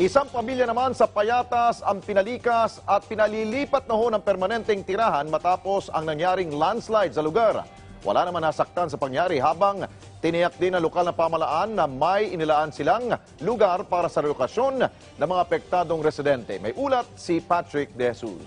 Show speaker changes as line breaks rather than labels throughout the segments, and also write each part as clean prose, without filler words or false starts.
Isang pamilya naman sa Payatas ang pinalikas at pinalilipat na ho ng permanenteng tirahan matapos ang nangyaring landslide sa lugar. Wala naman nasaktan sa pangyari habang tiniyak din ng lokal na pamalaan na may inilaan silang lugar para sa relokasyon ng mga apektadong residente. May ulat si Patrick De Jesus.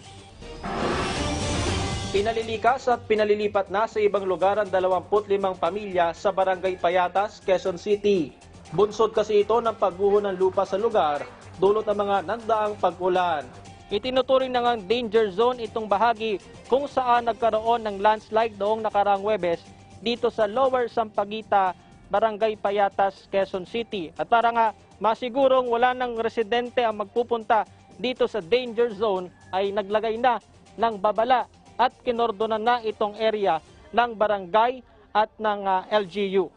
Pinalilikas at pinalilipat na sa ibang lugar ang 25 pamilya sa Barangay Payatas, Quezon City. Bunsod kasi ito ng pagguho ng lupa sa lugar, dulot ng mga nagdaang pag-ulan. Itinuturing na ngang danger zone itong bahagi kung saan nagkaroon ng landslide noong nakaraang Huwebes dito sa Lower Sampaguita, Barangay Payatas, Quezon City. At para nga masigurong wala ng residente ang magpupunta dito sa danger zone ay naglagay na ng babala at kinordonan na itong area ng barangay at ng LGU.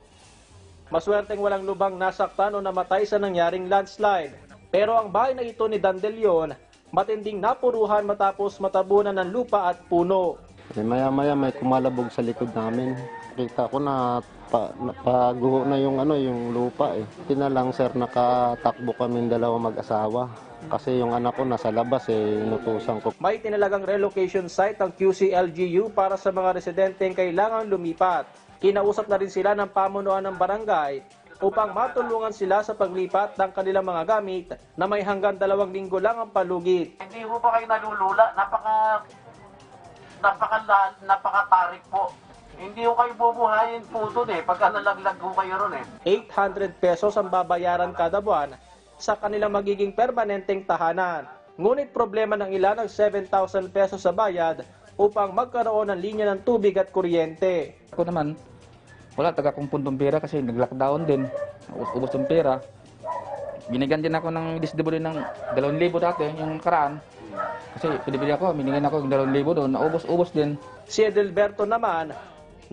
Maswerteng walang lubang nasaktan o namatay sa nangyaring landslide. Pero ang bahay na ito ni Dan De Leon, matinding napuruhan matapos matabunan ng lupa at puno.
Maya-maya may kumalabog sa likod namin. Kita ko na paguho na yung lupa eh. Tina lang sir, nakatakbo kami dalawa mag-asawa. Kasi yung anak ko nasa labas inutusan ko.
May tinalagang relocation site ang QC-LGU para sa mga residenteng kailangang lumipat. Kinausap na rin sila ng pamunuan ng barangay upang matulungan sila sa paglipat ng kanilang mga gamit na may hanggang 2 linggo lang ang palugit.
Hindi po ba kayo nalulula? Napakatarik po. Hindi ko kayo bubuhayin po doon pagka nalaglag ko kayo ron
800 pesos ang babayaran kada buwan sa kanilang magiging permanenteng tahanan. Ngunit problema ng ilan ang 7,000 pesos sa bayad upang magkaroon ng linya ng tubig at kuryente.
Ako naman, wala taga kong puntong pera kasi nag-lockdown din. Ubos yung pera. Binigyan din ako ng disdibuli ng 2,000 dati, yung karaan. Kasi pinibili ako, binigyan ako ng 2,000 doon, naubos-ubos din.
Si Edelberto naman,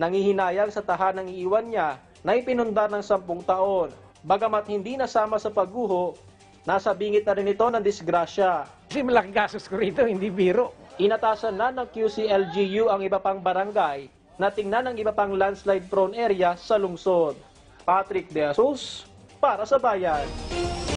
nangihinayang sa tahanang iiwan niya na ipinundar ng 10 taon. Bagamat hindi nasama sa pagguho, nasa bingit na rin ito ng disgrasya.
Kasi malaking gastos ko rito, hindi biro.
Inatasan na ng QC-LGU ang iba pang barangay na tingnan ang iba pang landslide prone area sa lungsod. Patrick De Jesus, para sa Bayan.